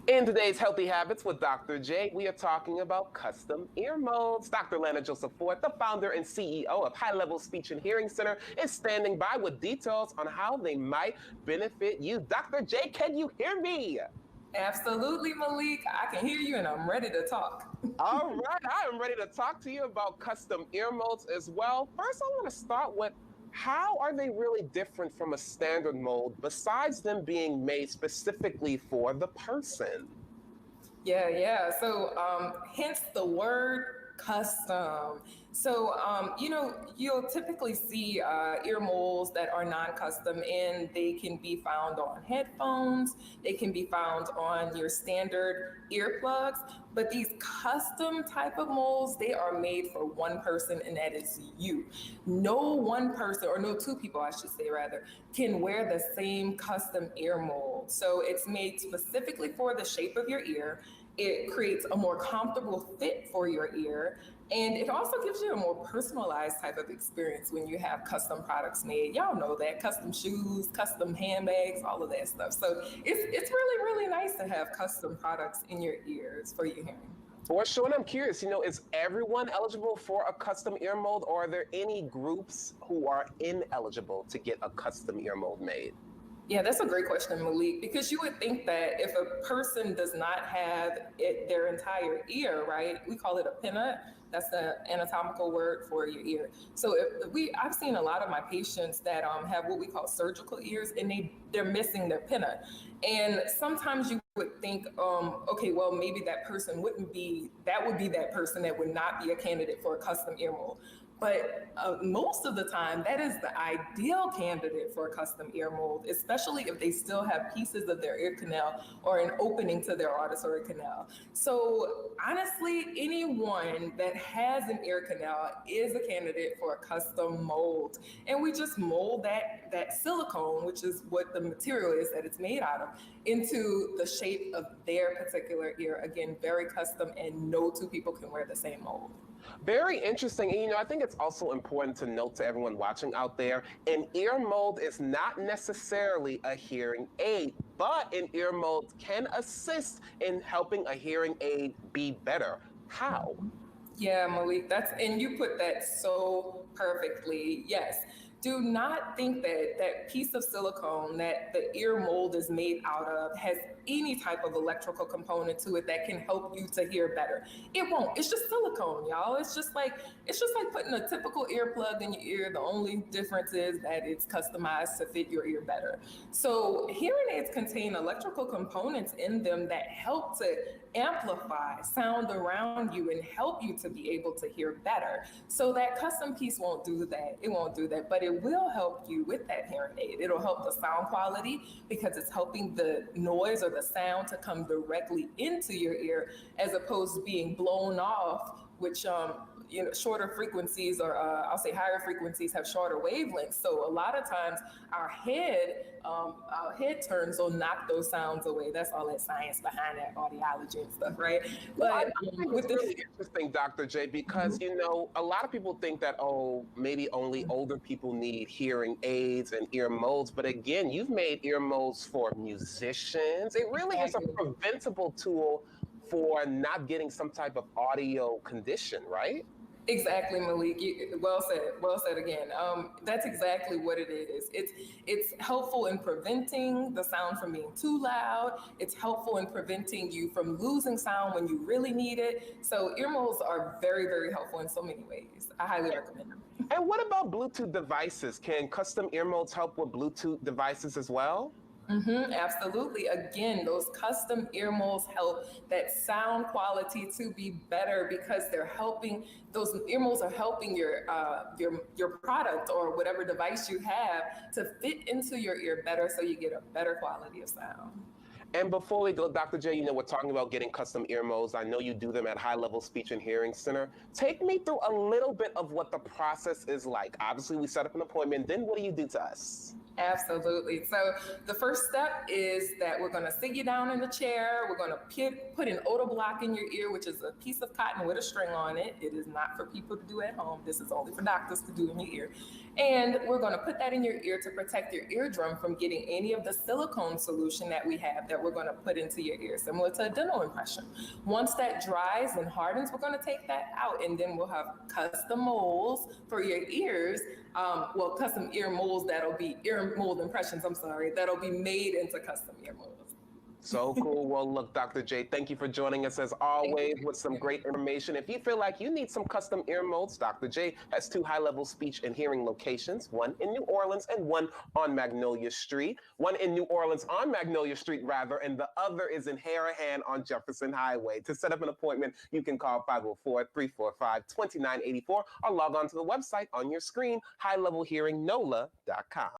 In today's Healthy Habits with Dr. J, we are talking about custom ear molds. Dr. Lana Joseph Ford, the founder and CEO of High Level Speech and Hearing Center, is standing by with details on how they might benefit you. Dr. J, can you hear me? Absolutely, Malik. I can hear you and I'm ready to talk. All right, I am ready to talk to you about custom ear molds as well. First, I want to start with how are they really different from a standard mold besides them being made specifically for the person? Yeah. So, hence the word custom. So, you'll typically see ear molds that are non-custom, and they can be found on headphones. They can be found on your standard earplugs. But these custom type of molds, they are made for one person, and that is you. No one person, or no two people, I should say rather, can wear the same custom ear mold. So it's made specifically for the shape of your ear. It creates a more comfortable fit for your ear. And it also gives you a more personalized type of experience when you have custom products made. Y'all know that custom shoes, custom handbags, all of that stuff. So it's really nice to have custom products in your ears for your hearing. For sure, and I'm curious, is everyone eligible for a custom ear mold, or are there any groups who are ineligible to get a custom ear mold made? Yeah, that's a great question, Malik, because you would think that if a person does not have their entire ear, right? We call it a pinna. That's the anatomical word for your ear. So I've seen a lot of my patients that have what we call surgical ears, and they're missing their pinna. And sometimes you would think, okay, well, maybe that person wouldn't be, that would be that person that would not be a candidate for a custom ear mold. But most of the time, that is the ideal candidate for a custom ear mold, especially if they still have pieces of their ear canal or an opening to their auditory canal. So honestly, anyone that has an ear canal is a candidate for a custom mold. And we just mold that silicone, which is what the material is that it's made out of, into the shape of their particular ear. Again, very custom, and no two people can wear the same mold. Very interesting. And I think it's also important to note to everyone watching out there, an ear mold is not necessarily a hearing aid, but an ear mold can assist in helping a hearing aid be better. How? Yeah, Malik, and you put that so perfectly. Yes. Do not think that that piece of silicone that the ear mold is made out of has any type of electrical component to it that can help you to hear better. It won't. It's just silicone, y'all. It's just like putting a typical earplug in your ear. The only difference is that it's customized to fit your ear better. So hearing aids contain electrical components in them that help to amplify sound around you and help you to be able to hear better. So that custom piece won't do that. It won't do that, but it will help you with that hearing aid. It'll help the sound quality because it's helping the noise or the sound to come directly into your ear as opposed to being blown off, which shorter frequencies, or I'll say higher frequencies, have shorter wavelengths. So a lot of times our head turns will knock those sounds away. That's all that science behind that audiology and stuff, right? But I think it's really interesting, Dr. J, because a lot of people think that maybe only older people need hearing aids and ear molds. But again, you've made ear molds for musicians. It really is a preventable tool for not getting some type of audio condition, right? Exactly, Malik. Well said. Well said again. That's exactly what it is. It's helpful in preventing the sound from being too loud. It's helpful in preventing you from losing sound when you really need it. So ear molds are very helpful in so many ways. I highly recommend them. And what about Bluetooth devices? Can custom ear molds help with Bluetooth devices as well? Absolutely. Again, those custom ear molds help that sound quality to be better because those ear molds are helping your product or whatever device you have to fit into your ear better, so you get a better quality of sound. And before we go, Dr. J, we're talking about getting custom ear molds. I know you do them at High Level Speech and Hearing Center. Take me through a little bit of what the process is like. Obviously, we set up an appointment. Then what do you do to us? Absolutely. So the first step is that we're going to sit you down in the chair. We're going to put an oto block in your ear, which is a piece of cotton with a string on it. It is not for people to do at home. This is only for doctors to do in your ear. And we're going to put that in your ear to protect your eardrum from getting any of the silicone solution that we have that we're going to put into your ear, similar to a dental impression. Once that dries and hardens, we're going to take that out, and then we'll have custom molds for your ears. Custom ear molds that'll be ear mold impressions, I'm sorry, that'll be made into custom ear molds. So cool. Well, look, Dr. J, thank you for joining us as always with some great information. If you feel like you need some custom ear molds, Dr. J has 2 high-level speech and hearing locations, one in New Orleans and one on Magnolia Street. One in New Orleans on Magnolia Street, rather, and the other is in Harahan on Jefferson Highway. To set up an appointment, you can call 504-345-2984 or log on to the website on your screen, highlevelhearingnola.com.